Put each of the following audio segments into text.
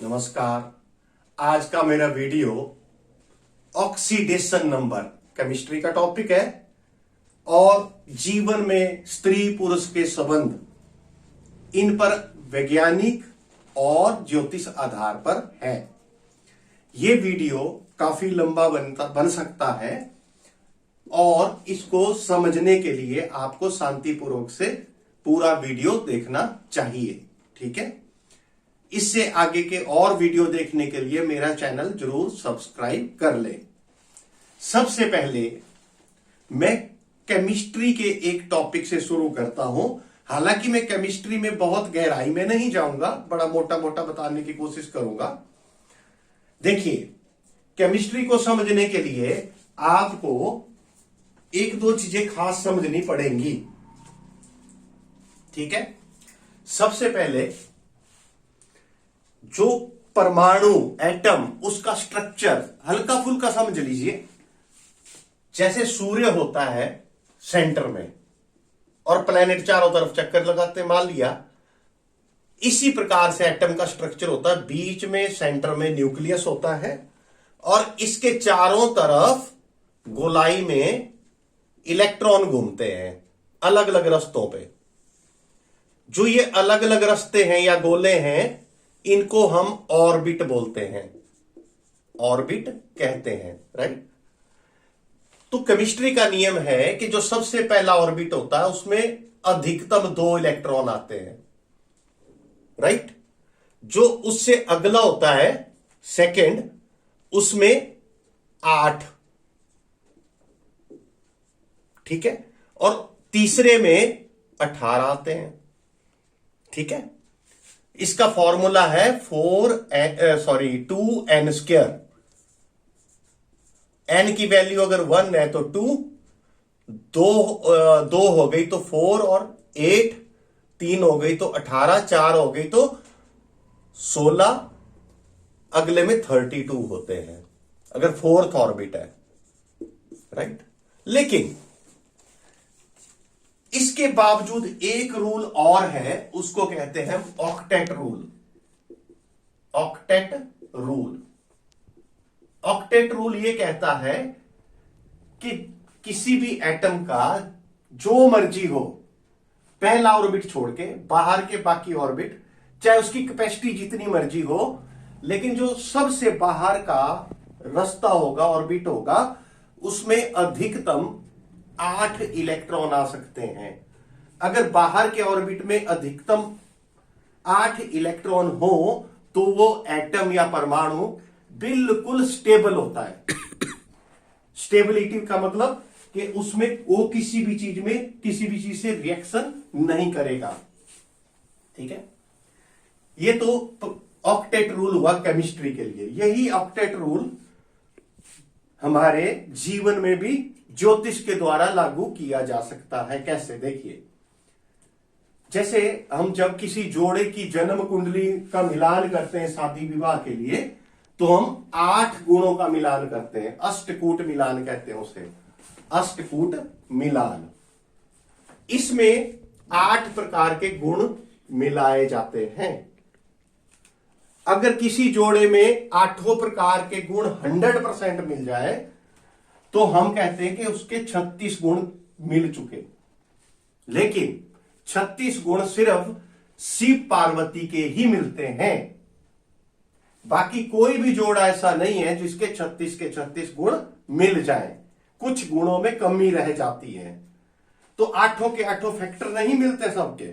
नमस्कार। आज का मेरा वीडियो ऑक्सीडेशन नंबर केमिस्ट्री का टॉपिक है और जीवन में स्त्री पुरुष के संबंध इन पर वैज्ञानिक और ज्योतिष आधार पर है। यह वीडियो काफी लंबा बन सकता है और इसको समझने के लिए आपको शांतिपूर्वक से पूरा वीडियो देखना चाहिए। ठीक है, इससे आगे के और वीडियो देखने के लिए मेरा चैनल जरूर सब्सक्राइब कर लें। सबसे पहले मैं केमिस्ट्री के एक टॉपिक से शुरू करता हूं। हालांकि मैं केमिस्ट्री में बहुत गहराई में नहीं जाऊंगा, बड़ा मोटा मोटा बताने की कोशिश करूंगा। देखिए, केमिस्ट्री को समझने के लिए आपको एक दो चीजें खास समझनी पड़ेंगी। ठीक है, सबसे पहले जो परमाणु एटम उसका स्ट्रक्चर हल्का फुल्का समझ लीजिए। जैसे सूर्य होता है सेंटर में और प्लेनेट चारों तरफ चक्कर लगाते, मान लिया, इसी प्रकार से एटम का स्ट्रक्चर होता है। बीच में सेंटर में न्यूक्लियस होता है और इसके चारों तरफ गोलाई में इलेक्ट्रॉन घूमते हैं अलग अलग रास्तों पे। जो ये अलग अलग रास्ते हैं या गोले हैं, इनको हम ऑर्बिट बोलते हैं, ऑर्बिट कहते हैं। राइट। तो केमिस्ट्री का नियम है कि जो सबसे पहला ऑर्बिट होता है उसमें अधिकतम 2 इलेक्ट्रॉन आते हैं। राइट। जो उससे अगला होता है सेकंड, उसमें 8। ठीक है, और तीसरे में 18 आते हैं। ठीक है, इसका फॉर्मूला है 2n²। n की वैल्यू अगर 1 है तो 2, 2 हो गई तो 4 और 8, 3 हो गई तो 18, 4 हो गई तो 16, अगले में 32 होते हैं अगर 4th ऑर्बिट है। राइट। लेकिन इसके बावजूद एक रूल और है, उसको कहते हैं octet rule. Octet rule, octet rule यह कहता है कि किसी भी एटम का जो मर्जी हो, पहला ऑर्बिट छोड़ के बाहर के बाकी ऑर्बिट, चाहे उसकी कैपेसिटी जितनी मर्जी हो, लेकिन जो सबसे बाहर का रास्ता होगा, ऑर्बिट होगा, उसमें अधिकतम 8 इलेक्ट्रॉन आ सकते हैं। अगर बाहर के ऑर्बिट में अधिकतम 8 इलेक्ट्रॉन हो तो वो एटम या परमाणु बिल्कुल स्टेबल होता है। स्टेबिलिटी का मतलब कि उसमें वो किसी भी चीज से रिएक्शन नहीं करेगा। ठीक है, ये तो ऑक्टेट रूल हुआ केमिस्ट्री के लिए। यही ऑक्टेट रूल हमारे जीवन में भी ज्योतिष के द्वारा लागू किया जा सकता है। कैसे, देखिए, जैसे हम जब किसी जोड़े की जन्म कुंडली का मिलान करते हैं शादी विवाह के लिए, तो हम 8 गुणों का मिलान करते हैं। अष्टकूट मिलान कहते हैं उसे, अष्टकूट मिलान। इसमें 8 प्रकार के गुण मिलाए जाते हैं। अगर किसी जोड़े में 8 प्रकार के गुण 100% मिल जाए तो हम कहते हैं कि उसके 36 गुण मिल चुके। लेकिन 36 गुण सिर्फ शिव पार्वती के ही मिलते हैं। बाकी कोई भी जोड़ा ऐसा नहीं है जिसके 36 के 36 गुण मिल जाए। कुछ गुणों में कमी रह जाती है। तो 8 के 8 फैक्टर नहीं मिलते सबके।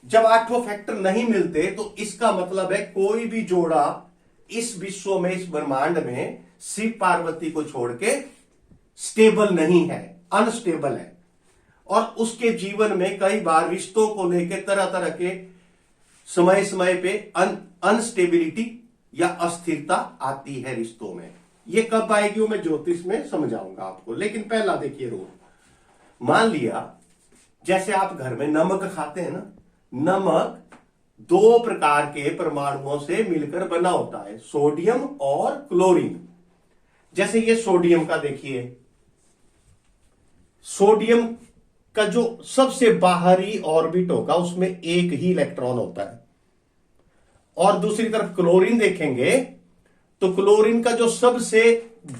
जब 8 फैक्टर नहीं मिलते तो इसका मतलब है कोई भी जोड़ा इस विश्व में, इस ब्रह्मांड में शिव पार्वती को छोड़ के स्टेबल नहीं है, अनस्टेबल है। और उसके जीवन में कई बार रिश्तों को लेकर तरह तरह के समय समय पे अनस्टेबिलिटी या अस्थिरता आती है रिश्तों में। ये कब आएगी वो मैं ज्योतिष में समझाऊंगा आपको। लेकिन पहला देखिए रूल। मान लिया जैसे आप घर में नमक खाते हैं ना, नमक 2 प्रकार के परमाणुओं से मिलकर बना होता है, सोडियम और क्लोरीन। जैसे ये सोडियम का देखिए, सोडियम का जो सबसे बाहरी ऑर्बिट होगा उसमें एक ही इलेक्ट्रॉन होता है और दूसरी तरफ क्लोरीन देखेंगे तो क्लोरीन का जो सबसे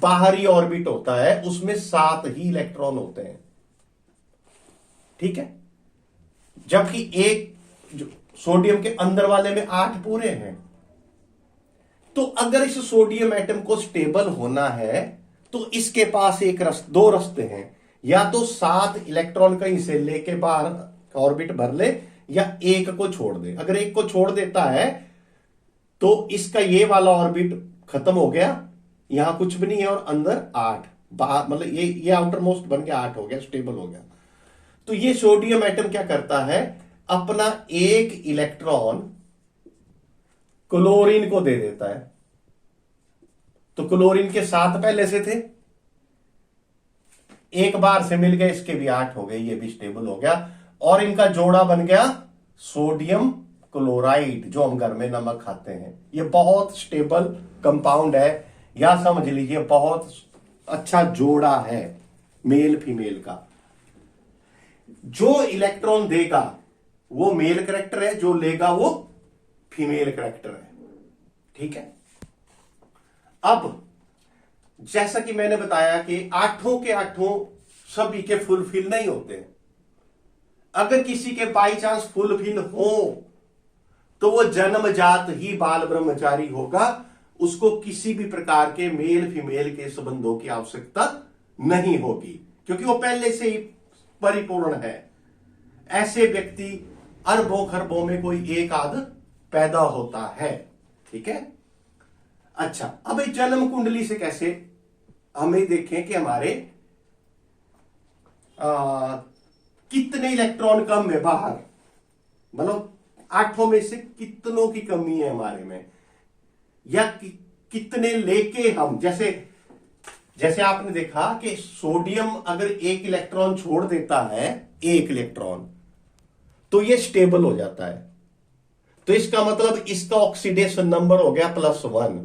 बाहरी ऑर्बिट होता है उसमें 7 ही इलेक्ट्रॉन होते हैं, ठीक है, जबकि एक जो सोडियम के अंदर वाले में 8 पूरे हैं। तो अगर इस सोडियम एटम को स्टेबल होना है तो इसके पास दो रास्ते हैं, या तो 7 इलेक्ट्रॉन कहीं से लेके बाहर ऑर्बिट भर ले या एक को छोड़ दे। अगर एक को छोड़ देता है तो इसका ये वाला ऑर्बिट खत्म हो गया, यहां कुछ भी नहीं है और अंदर 8 बाहर, मतलब ये आउटर मोस्ट बन के 8 हो गया, स्टेबल हो गया। तो ये सोडियम एटम क्या करता है, अपना एक इलेक्ट्रॉन क्लोरीन को दे देता है। तो क्लोरीन के 7 पहले से थे, एक बार से मिल गए, इसके भी 8 हो गए, ये भी स्टेबल हो गया और इनका जोड़ा बन गया सोडियम क्लोराइड, जो हम घर में नमक खाते हैं। ये बहुत स्टेबल कंपाउंड है, या समझ लीजिए बहुत अच्छा जोड़ा है मेल फीमेल का। जो इलेक्ट्रॉन देगा वो मेल कैरेक्टर है, जो लेगा वो फीमेल कैरेक्टर है, ठीक है। अब जैसा कि मैंने बताया कि 8 के 8 सभी के फुलफिल नहीं होते। अगर किसी के बाई चांस फुलफिल हो तो वो जन्मजात ही बाल ब्रह्मचारी होगा, उसको किसी भी प्रकार के मेल फीमेल के संबंधों की आवश्यकता नहीं होगी, क्योंकि वो पहले से ही परिपूर्ण है। ऐसे व्यक्ति अरबों खरबों में कोई एक आध पैदा होता है, ठीक है। अच्छा, अब इस जन्म कुंडली से कैसे हमें देखें कि हमारे कितने इलेक्ट्रॉन कम है बाहर, मतलब 8 में से कितनों की कमी है हमारे में, या कितने लेके हम, जैसे आपने देखा कि सोडियम अगर एक इलेक्ट्रॉन छोड़ देता है, एक इलेक्ट्रॉन, तो ये स्टेबल हो जाता है। तो इसका मतलब इसका ऑक्सीडेशन नंबर हो गया +1,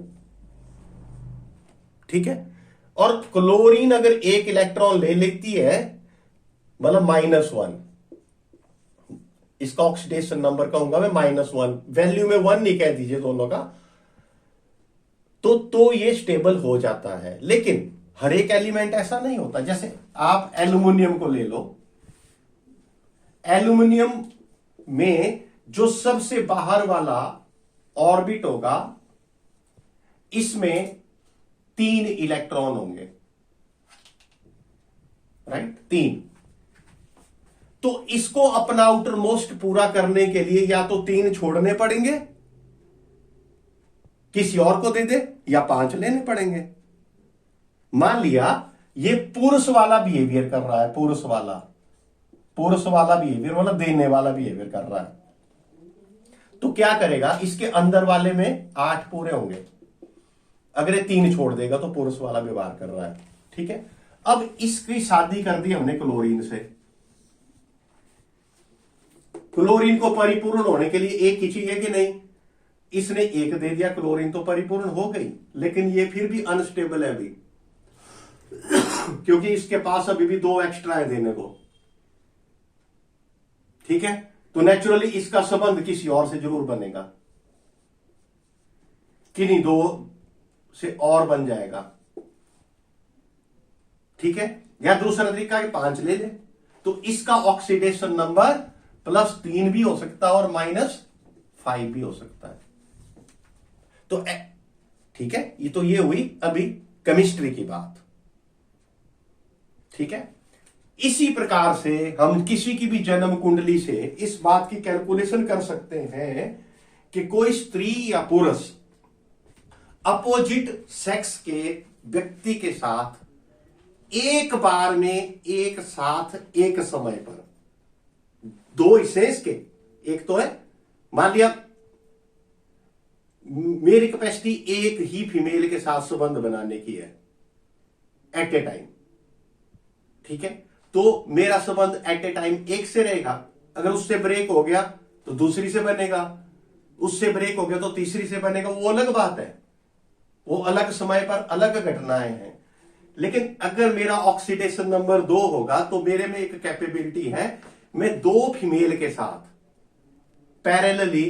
ठीक है। और क्लोरीन अगर एक इलेक्ट्रॉन ले लेती है, मतलब -1, इसका ऑक्सीडेशन नंबर कहूंगा मैं -1, वैल्यू में 1 नहीं कह दीजिए दोनों का, तो ये स्टेबल हो जाता है। लेकिन हर एक एलिमेंट ऐसा नहीं होता। जैसे आप एल्यूमिनियम को ले लो, एल्यूमिनियम में जो सबसे बाहर वाला ऑर्बिट होगा, इसमें 3 इलेक्ट्रॉन होंगे, राइट, 3। तो इसको अपना आउटर मोस्ट पूरा करने के लिए या तो 3 छोड़ने पड़ेंगे, किसी और को दे दे, या 5 लेने पड़ेंगे। मान लिया ये पुरुष वाला बिहेवियर कर रहा है, पुरुष वाला बिहेवियर मतलब देने वाला बिहेवियर कर रहा है, तो क्या करेगा, इसके अंदर वाले में 8 पूरे होंगे, अगर ये 3 छोड़ देगा तो पुरुष वाला व्यवहार कर रहा है, ठीक है। अब इसकी शादी कर दी हमने क्लोरीन से। क्लोरीन को परिपूर्ण होने के लिए एक ही चाहिए कि नहीं, इसने 1 दे दिया, क्लोरीन तो परिपूर्ण हो गई, लेकिन ये फिर भी अनस्टेबल है अभी क्योंकि इसके पास अभी भी 2 एक्स्ट्रा है देने को, ठीक है। तो नेचुरली इसका संबंध किसी और से जरूर बनेगा, किन्हीं 2 से और बन जाएगा, ठीक है। या दूसरा तरीका है 5 ले ले, तो इसका ऑक्सीडेशन नंबर +3 भी हो सकता है और -5 भी हो सकता है। तो ठीक है, ये हुई अभी केमिस्ट्री की बात, ठीक है। इसी प्रकार से हम किसी की भी जन्म कुंडली से इस बात की कैलकुलेशन कर सकते हैं कि कोई स्त्री या पुरुष अपोजिट सेक्स के व्यक्ति के साथ एक बार में एक साथ एक समय पर 2 हिस्से इसके, एक तो है मान लिया मेरी कैपेसिटी एक ही फीमेल के साथ संबंध बनाने की है एट ए टाइम, ठीक है। तो मेरा संबंध एट ए टाइम एक से रहेगा, अगर उससे ब्रेक हो गया तो दूसरी से बनेगा, उससे ब्रेक हो गया तो तीसरी से बनेगा, वो अलग बात है, वो अलग समय पर अलग घटनाएं हैं। लेकिन अगर मेरा ऑक्सीडेशन नंबर 2 होगा तो मेरे में एक कैपेबिलिटी है, मैं 2 फीमेल के साथ पैरेलली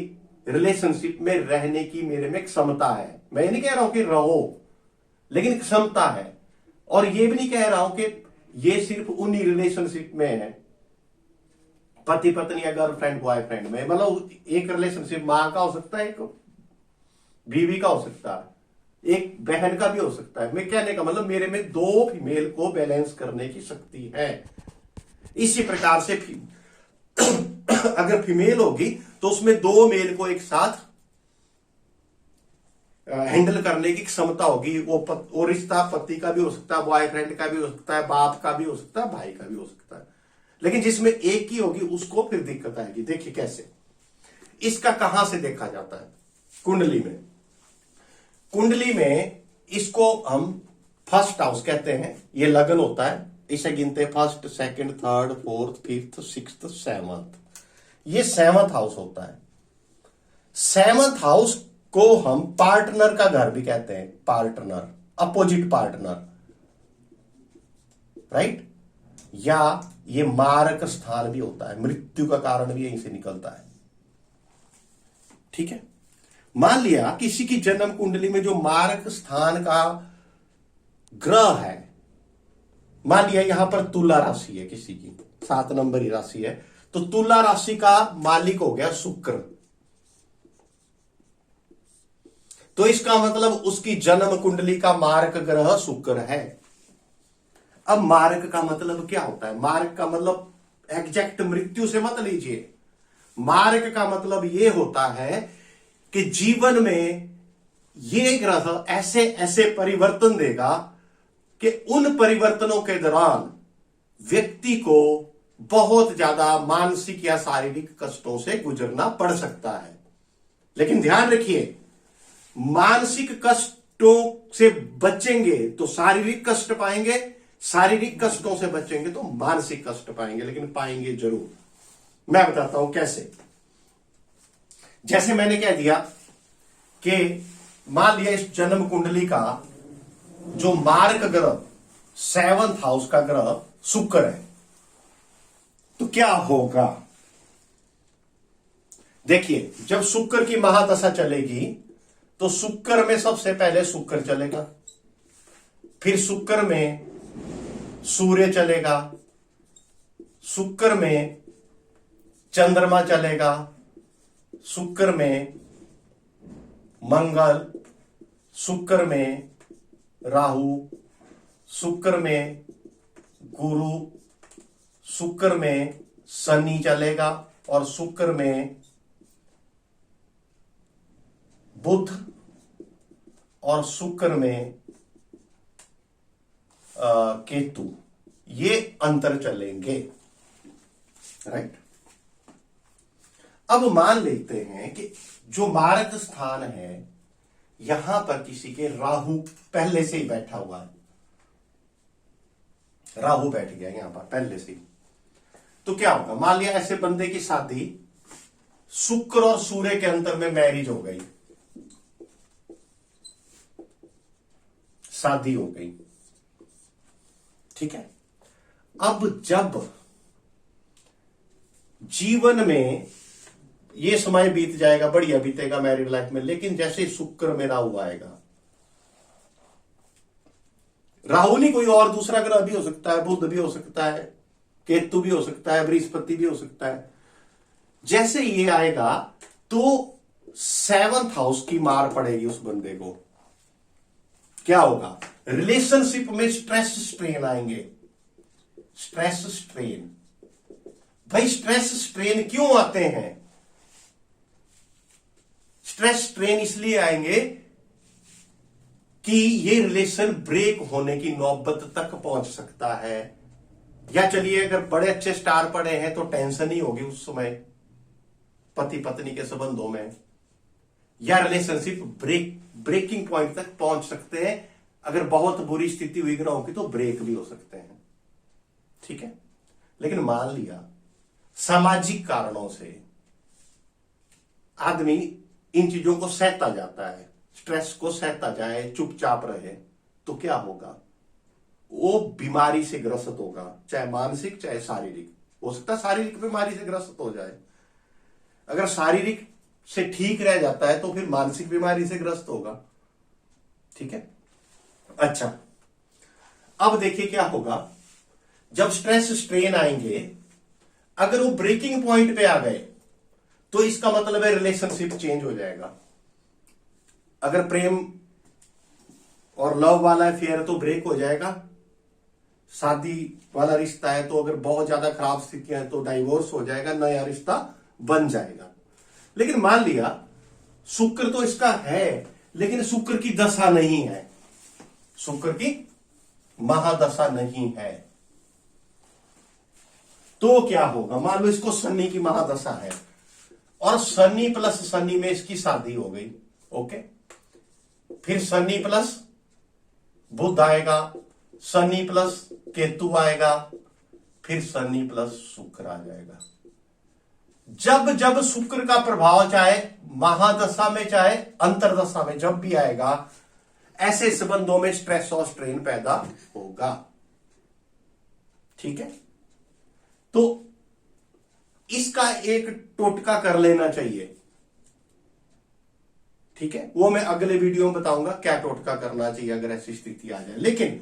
रिलेशनशिप में रहने की मेरे में क्षमता है। मैं ये नहीं कह रहा हूं कि रहो, लेकिन क्षमता है। और ये भी नहीं कह रहा हूं कि ये सिर्फ उन्हीं रिलेशनशिप में है, पति पत्नी या गर्लफ्रेंड बॉयफ्रेंड में। मतलब एक रिलेशनशिप मां का हो सकता है, एक बीवी का हो सकता है, एक बहन का भी हो सकता है। मैं कहने का मतलब मेरे में दो फीमेल को बैलेंस करने की शक्ति है। इसी प्रकार से अगर फीमेल होगी तो उसमें दो मेल को एक साथ हैंडल करने की क्षमता होगी। वो रिश्ता पति का भी हो सकता है, बॉयफ्रेंड का भी हो सकता है, बाप का भी हो सकता है, भाई का भी हो सकता है। लेकिन जिसमें एक ही होगी उसको फिर दिक्कत आएगी। देखिए कैसे, इसका कहां से देखा जाता है? कुंडली में। कुंडली में इसको हम फर्स्ट हाउस कहते हैं। ये लगन होता है, इसे गिनते हैं first, second, third, fourth, fifth, sixth, seventh. ये सेवंथ हाउस होता है। सेवंथ हाउस को हम पार्टनर का घर भी कहते हैं। Partner, opposite partner, right? या ये मारक स्थान भी होता है, मृत्यु का कारण भी यहीं से निकलता है। ठीक है, मान लिया किसी की जन्म कुंडली में जो मारक स्थान का ग्रह है, मान लिया यहां पर तुला राशि है, किसी की 7 नंबरी राशि है, तो तुला राशि का मालिक हो गया शुक्र। तो इसका मतलब उसकी जन्म कुंडली का मारक ग्रह शुक्र है। अब मारक का मतलब क्या होता है? मारक का मतलब एग्जैक्ट मृत्यु से मत लीजिए। मारक का मतलब यह होता है कि जीवन में यह ग्रह ऐसे ऐसे परिवर्तन देगा कि उन परिवर्तनों के दौरान व्यक्ति को बहुत ज्यादा मानसिक या शारीरिक कष्टों से गुजरना पड़ सकता है। लेकिन ध्यान रखिए, मानसिक कष्टों से बचेंगे तो शारीरिक कष्ट पाएंगे, शारीरिक कष्टों से बचेंगे तो मानसिक कष्ट पाएंगे, लेकिन पाएंगे जरूर। मैं बताता हूं कैसे। जैसे मैंने कह दिया कि मान लिया इस जन्म कुंडली का जो मारक ग्रह, सेवंथ हाउस का ग्रह शुक्र है, तो क्या होगा? देखिए, जब शुक्र की महादशा चलेगी तो शुक्र में सबसे पहले शुक्र चलेगा, फिर शुक्र में सूर्य चलेगा, शुक्र में चंद्रमा चलेगा, शुक्र में मंगल, शुक्र में राहु, शुक्र में गुरु, शुक्र में शनि चलेगा, और शुक्र में बुध, और शुक्र में केतु। ये अंतर चलेंगे, राइट? अब मान लेते हैं कि जो मारक स्थान है यहां पर किसी के राहु पहले से ही बैठा हुआ है, राहु बैठ गया यहां पर पहले से ही, तो क्या होगा? मान लिया ऐसे बंदे की शादी शुक्र और सूर्य के अंतर में मैरिज हो गई, शादी हो गई, ठीक है। अब जब जीवन में ये समय बीत जाएगा, बढ़िया बीतेगा मैरिड लाइफ में, लेकिन जैसे शुक्र में राहु आएगा, राहु नहीं कोई और दूसरा ग्रह भी हो सकता है, बुध भी हो सकता है, केतु भी हो सकता है, बृहस्पति भी हो सकता है। जैसे ये आएगा तो सेवंथ हाउस की मार पड़ेगी उस बंदे को। क्या होगा? रिलेशनशिप में स्ट्रेस स्ट्रेन आएंगे। स्ट्रेस स्ट्रेन, भाई स्ट्रेस स्ट्रेन क्यों आते हैं? स्ट्रेस स्ट्रेन इसलिए आएंगे कि ये रिलेशन ब्रेक होने की नौबत तक पहुंच सकता है। या चलिए अगर बड़े अच्छे स्टार पड़े हैं तो टेंशन ही होगी उस समय पति पत्नी के संबंधों में, या रिलेशनशिप ब्रेकिंग पॉइंट तक पहुंच सकते हैं। अगर बहुत बुरी स्थिति हुई ग्रहों की तो ब्रेक भी हो सकते हैं, ठीक है। लेकिन मान लिया सामाजिक कारणों से आदमी इन चीजों को सहता जाता है, स्ट्रेस को सहता जाए, चुपचाप रहे, तो क्या होगा? वो बीमारी से ग्रसित होगा, चाहे मानसिक चाहे शारीरिक। हो सकता है शारीरिक बीमारी से ग्रसित हो जाए। अगर शारीरिक से ठीक रह जाता है तो फिर मानसिक बीमारी से ग्रस्त होगा। ठीक है, अच्छा अब देखिए क्या होगा जब स्ट्रेस स्ट्रेन आएंगे, अगर वो ब्रेकिंग पॉइंट पे आ गए तो इसका मतलब है रिलेशनशिप चेंज हो जाएगा। अगर प्रेम और लव वाला अफेयर तो ब्रेक हो जाएगा, शादी वाला रिश्ता है तो अगर बहुत ज्यादा खराब स्थितियां हैं तो डाइवोर्स हो जाएगा, नया रिश्ता बन जाएगा। लेकिन मान लिया शुक्र तो इसका है लेकिन शुक्र की दशा नहीं है, शुक्र की महादशा नहीं है, तो क्या होगा? मान लो इसको शनि की महादशा है और शनि प्लस शनि में इसकी शादी हो गई, ओके, फिर शनि प्लस बुध आएगा, शनि प्लस केतु आएगा, फिर शनि प्लस शुक्र आ जाएगा। जब जब शुक्र का प्रभाव चाहे महादशा में चाहे अंतरदशा में जब भी आएगा, ऐसे संबंधों में स्ट्रेस और स्ट्रेन पैदा होगा। ठीक है, तो इसका एक टोटका कर लेना चाहिए। ठीक है, वो मैं अगले वीडियो में बताऊंगा क्या टोटका करना चाहिए अगर ऐसी स्थिति आ जाए। लेकिन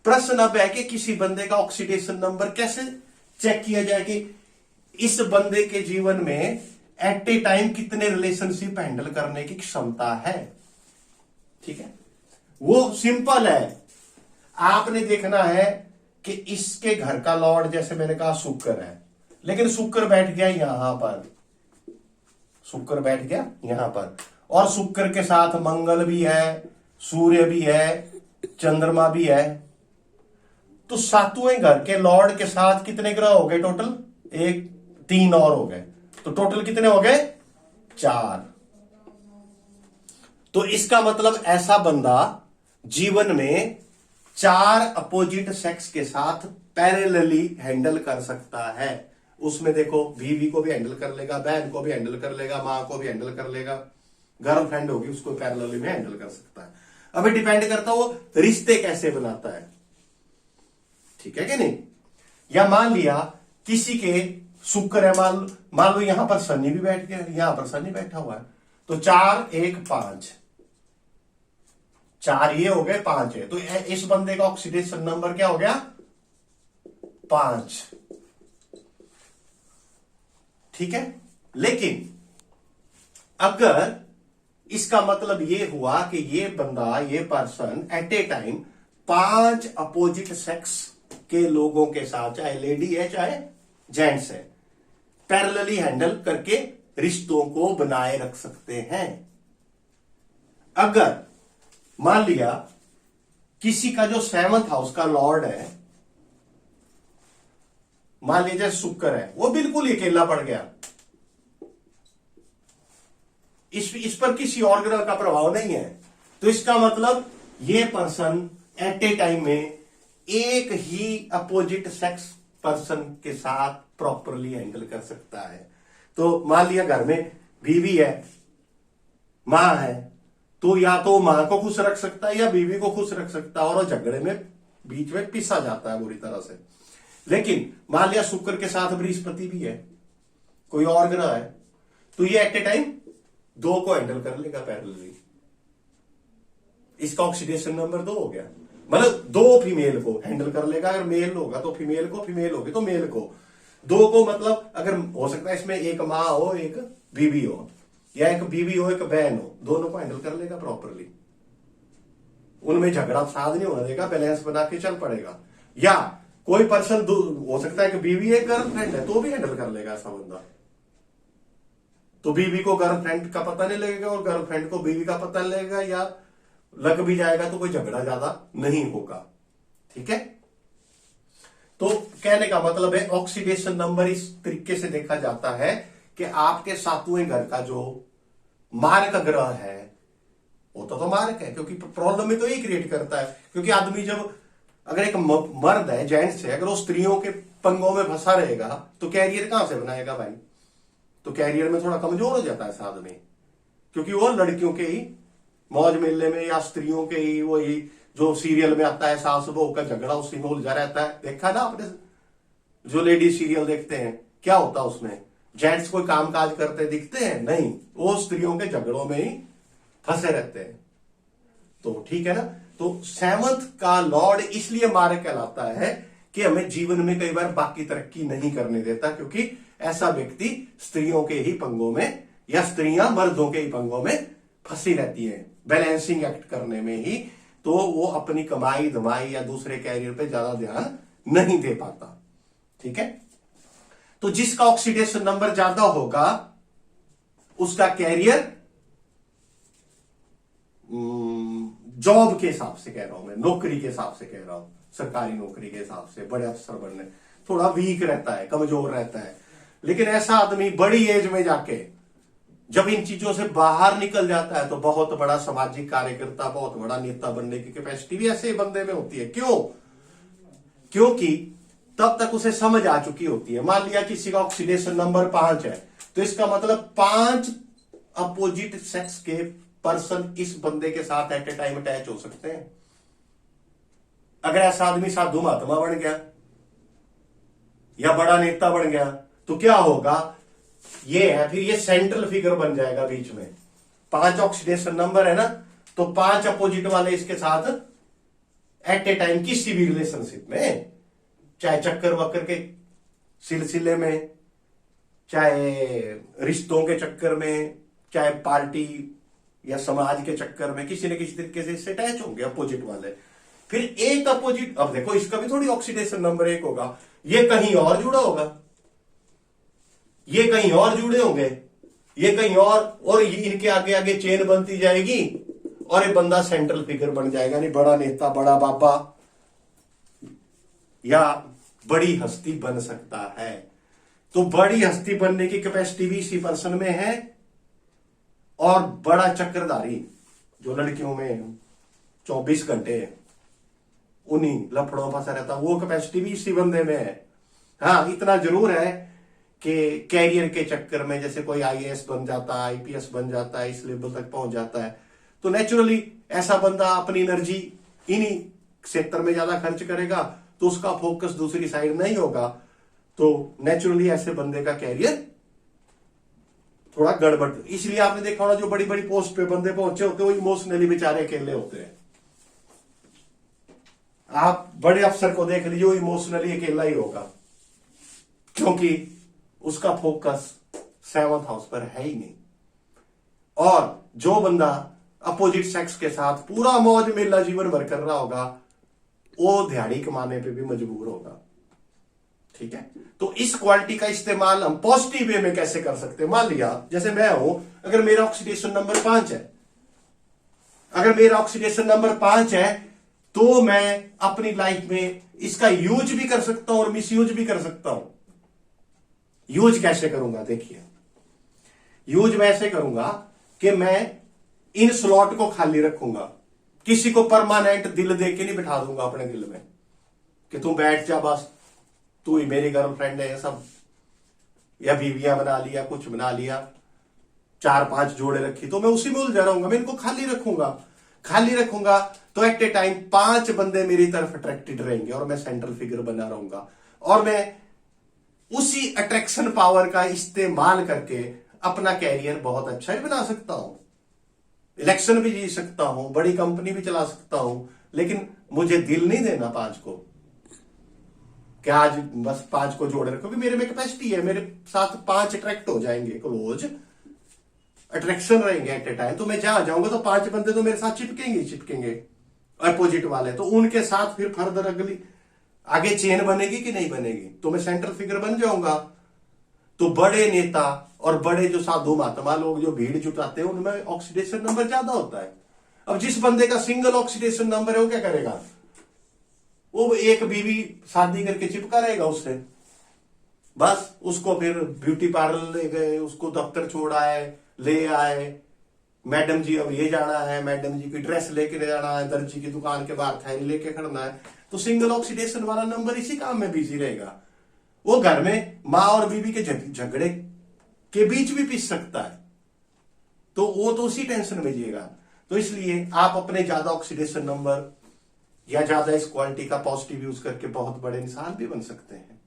प्रश्न अब है कि किसी बंदे का ऑक्सीडेशन नंबर कैसे चेक किया जाए कि इस बंदे के जीवन में एट ए टाइम कितने रिलेशनशिप हैंडल करने की क्षमता है। ठीक है, वो सिंपल है, आपने देखना है कि इसके घर का लॉर्ड जैसे मैंने कहा शुक्र है, लेकिन शुक्र बैठ गया यहां पर, शुक्र बैठ गया यहां पर, और शुक्र के साथ मंगल भी है, सूर्य भी है, चंद्रमा भी है, तो सातवें घर के लॉर्ड के साथ कितने ग्रह हो गए टोटल? एक, तीन और हो गए, तो टोटल कितने हो गए? 4। तो इसका मतलब ऐसा बंदा जीवन में 4 अपोजिट सेक्स के साथ पैरेलली हैंडल कर सकता है। उसमें देखो बीवी को भी हैंडल कर लेगा, बहन को भी हैंडल कर लेगा, मां को भी हैंडल कर लेगा, गर्लफ्रेंड होगी उसको पैरेलली में हैंडल कर सकता है। अभी डिपेंड करता है वो रिश्ते कैसे बनाता है। ठीक है कि नहीं? या मान लिया किसी के शुक्र है, मान लो यहां पर शनि भी बैठ गया, यहां पर शनि बैठा हुआ है, तो 4 1 5, 4 ये हो गए, 5 है, तो इस बंदे का ऑक्सीडेशन नंबर क्या हो गया? 5। ठीक है, लेकिन अगर इसका मतलब ये हुआ कि ये बंदा, ये person at A time 5 opposite sex के लोगों के साथ, चाहे लेडी है चाहे जेंट्स है, पैरेलली हैंडल करके रिश्तों को बनाए रख सकते हैं। अगर मान लिया किसी का जो 7th हाउस का लॉर्ड है, मान लीजिए शुक्र है, वो बिल्कुल ही अकेला पड़ गया, इस पर किसी और ग्रह का प्रभाव नहीं है, तो इसका मतलब ये पर्सन एट ए टाइम में एक ही अपोजिट सेक्स पर्सन के साथ प्रॉपरली हैंडल कर सकता है। तो मान लिया घर में बीवी है, मां है, तो या तो मां को खुश रख सकता है या बीवी को खुश रख सकता है, और वो झगड़े में बीच में पिसा जाता है बुरी तरह से। लेकिन मान लिया शुक्र के साथ बृहस्पति भी है, कोई और ग्रह है, तो ये एट ए टाइम 2 को हैंडल कर लेगा पैरेलली। इसका ऑक्सीडेशन नंबर 2 हो गया, मतलब 2 फीमेल को हैंडल कर लेगा। अगर मेल होगा तो फीमेल को, फीमेल होगी तो मेल को। 2 को मतलब अगर हो सकता है इसमें एक मां हो, एक बीवी हो, या एक बीवी हो एक बहन हो, दोनों को हैंडल कर लेगा प्रॉपरली। उनमें झगड़ा फसाद नहीं होने देगा, बैलेंस बना के चल पड़ेगा। या कोई पर्सन हो सकता है कि बीवी एक गर्लफ्रेंड है तो भी हैंडल कर लेगा ऐसा बंदा, तो बीवी को गर्लफ्रेंड का पता नहीं लगेगा और गर्लफ्रेंड को बीवी का पता नहीं लगेगा, या लग भी जाएगा तो कोई झगड़ा ज्यादा नहीं होगा। ठीक है, तो कहने का मतलब है ऑक्सीडेशन नंबर इस तरीके से देखा जाता है कि आपके 7वें घर का जो मारक ग्रह है वो तो मारक है, क्योंकि प्रॉब्लम में तो ये क्रिएट करता है। क्योंकि आदमी जब, अगर एक मर्द है, जेंट्स है, अगर वो स्त्रियों के पंगों में फंसा रहेगा तो कैरियर कहां से बनाएगा भाई? तो कैरियर में थोड़ा कमजोर हो जाता है ऐसा आदमी, क्योंकि वो लड़कियों के ही मौज मेले में या स्त्रियों के ही, वो ही जो सीरियल में आता है सास बहू का झगड़ा, उसी में उलझा रहता है। देखा ना आपने, जो लेडी सीरियल देखते हैं क्या होता है उसमें? जेंट्स कोई कामकाज करते दिखते हैं? नहीं, वो स्त्रियों के झगड़ों में ही फंसे रहते हैं। तो ठीक है ना। तो 7th का लॉर्ड इसलिए मार्ग कहलाता है कि हमें जीवन में कई बार बाकी तरक्की नहीं करने देता, क्योंकि ऐसा व्यक्ति स्त्रियों के ही पंगों में या स्त्रियां मर्दों के ही पंगों में फंसी रहती है बैलेंसिंग एक्ट करने में ही। तो वो अपनी कमाई धमाई या दूसरे कैरियर पे ज्यादा ध्यान नहीं दे पाता। ठीक है। तो जिसका ऑक्सीडेशन नंबर ज्यादा होगा उसका कैरियर, जॉब के हिसाब से कह रहा हूं मैं, नौकरी के हिसाब से कह रहा हूं, सरकारी नौकरी के हिसाब से बड़े अफसर बनने, थोड़ा वीक रहता है, कमजोर रहता है। लेकिन ऐसा आदमी बड़ी एज में जाके जब इन चीजों से बाहर निकल जाता है तो बहुत बड़ा सामाजिक कार्यकर्ता, बहुत बड़ा नेता बनने की कैपेसिटी भी ऐसे बंदे में होती है। क्यों? क्योंकि तब तक उसे समझ आ चुकी होती है। मान लिया किसी का ऑक्सीडेशन नंबर 5 है, तो इसका मतलब 5 अपोजिट सेक्स के पर्सन इस बंदे के साथ एट ए टाइम अटैच हो सकते हैं। अगर ऐसा आदमी साधु महात्मा बन गया या बड़ा नेता बन गया तो क्या होगा? ये है, फिर ये सेंट्रल फिगर बन जाएगा बीच में। 5 ऑक्सीडेशन नंबर है ना, तो 5 अपोजिट वाले इसके साथ एट ए टाइम किसी भी रिलेशनशिप में, चाहे चक्कर वक्कर के सिलसिले में, चाहे रिश्तों के चक्कर में, चाहे पार्टी या समाज के चक्कर में, किसी न किसी तरीके से इससे अटैच होंगे अपोजिट वाले। फिर एक अपोजिट, अब देखो इसका भी थोड़ी ऑक्सीडेशन नंबर 1 होगा, ये कहीं और जुड़ा होगा, ये कहीं और जुड़े होंगे, ये कहीं और इनके आगे आगे चेन बनती जाएगी और ये बंदा सेंट्रल फिगर बन जाएगा, नहीं बड़ा नेता, बड़ा बाबा या बड़ी हस्ती बन सकता है। तो बड़ी हस्ती बनने की कैपेसिटी भी इसी पर्सन में है। और बड़ा चक्रधारी जो लड़कियों में 24 घंटे उन्हीं लफड़ों फंसा रहता, वो कैपेसिटी भी इसी बंदे में है। हाँ, इतना जरूर है कि कैरियर के चक्कर में जैसे कोई आईएएस बन जाता है, आईपीएस बन जाता है, इस लेवल तक पहुंच जाता है, तो नेचुरली ऐसा बंदा अपनी एनर्जी इन्हीं क्षेत्र में ज्यादा खर्च करेगा, तो उसका फोकस दूसरी साइड नहीं होगा। तो नेचुरली ऐसे बंदे का कैरियर थोड़ा गड़बड़। इसलिए आपने देखा होगा जो बड़ी बड़ी पोस्ट पे बंदे पहुंचे होते हैं वो इमोशनली बेचारे अकेले होते हैं। आप बड़े अफसर को देख लीजिए, वो इमोशनली अकेला ही होगा, क्योंकि उसका फोकस 7th हाउस पर है ही नहीं। और जो बंदा अपोजिट सेक्स के साथ पूरा मौज मेला जीवन भर कर रहा होगा, वो दिहाड़ी कमाने पे भी मजबूर होगा। ठीक है। तो इस क्वालिटी का इस्तेमाल हम पॉजिटिव वे में कैसे कर सकते हैं? मान लिया जैसे मैं हूं, अगर मेरा ऑक्सीडेशन नंबर 5 है, अगर मेरा ऑक्सीडेशन नंबर 5 है तो मैं अपनी लाइफ में इसका यूज भी कर सकता हूं और मिस यूज भी कर सकता हूं। यूज कैसे करूंगा? देखिए, यूज मैं ऐसे करूंगा कि मैं इन स्लॉट को खाली रखूंगा, किसी को परमानेंट दिल दे के नहीं बिठा दूंगा अपने दिल में कि तू बैठ जा, बस तू ही मेरी गर्लफ्रेंड है, सब या बीवियां बना लिया, कुछ बना लिया, 4-5 जोड़े रखी, तो मैं उसी में उलझा रहूंगा। मैं इनको खाली रखूंगा तो एट ए टाइम 5 बंदे मेरी तरफ अट्रैक्टेड रहेंगे और मैं सेंट्रल फिगर बना रहूंगा। और मैं उसी अट्रैक्शन पावर का इस्तेमाल करके अपना कैरियर बहुत अच्छा ही बना सकता हूं, इलेक्शन भी जीत सकता हूं, बड़ी कंपनी भी चला सकता हूं। लेकिन मुझे दिल नहीं देना 5 को कि आज बस 5 को जोड़े रखो, क्योंकि मेरे में कैपेसिटी है, मेरे साथ 5 अट्रैक्ट हो जाएंगे, क्लोज अट्रैक्शन रहेंगे एट ए टाइम। तो मैं जहां जाऊंगा तो 5 बंदे तो मेरे साथ चिपकेंगे अपोजिट वाले, तो उनके साथ फिर फर्दर अगली आगे चेन बनेगी कि नहीं बनेगी, तो मैं सेंट्रल फिगर बन जाऊंगा। तो बड़े नेता और बड़े जो साधु महात्मा लोग जो भीड़ जुटाते हैं उनमें ऑक्सीडेशन नंबर ज्यादा होता है। अब जिस बंदे का सिंगल ऑक्सीडेशन नंबर है वो क्या करेगा? वो एक बीवी शादी करके चिपका रहेगा उससे, बस उसको फिर ब्यूटी पार्लर ले गए, उसको दफ्तर छोड़ा है, ले आए, मैडम जी अब ये जाना है, मैडम जी की ड्रेस लेके जाना है, दर्जी की दुकान के बाहर थैली लेके खड़ना है, तो सिंगल ऑक्सीडेशन वाला नंबर इसी काम में बिजी रहेगा। वो घर में माँ और बीवी के झगड़े के बीच भी पिस सकता है, तो वो तो उसी टेंशन में जिएगा। तो इसलिए आप अपने ज्यादा ऑक्सीडेशन नंबर या ज्यादा इस क्वालिटी का पॉजिटिव यूज करके बहुत बड़े इंसान भी बन सकते हैं।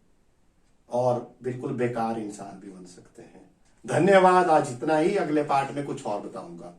और बिल्कुल बेकार इंसान भी बन सकते हैं। धन्यवाद। आज इतना ही, अगले पार्ट में कुछ और बताऊंगा।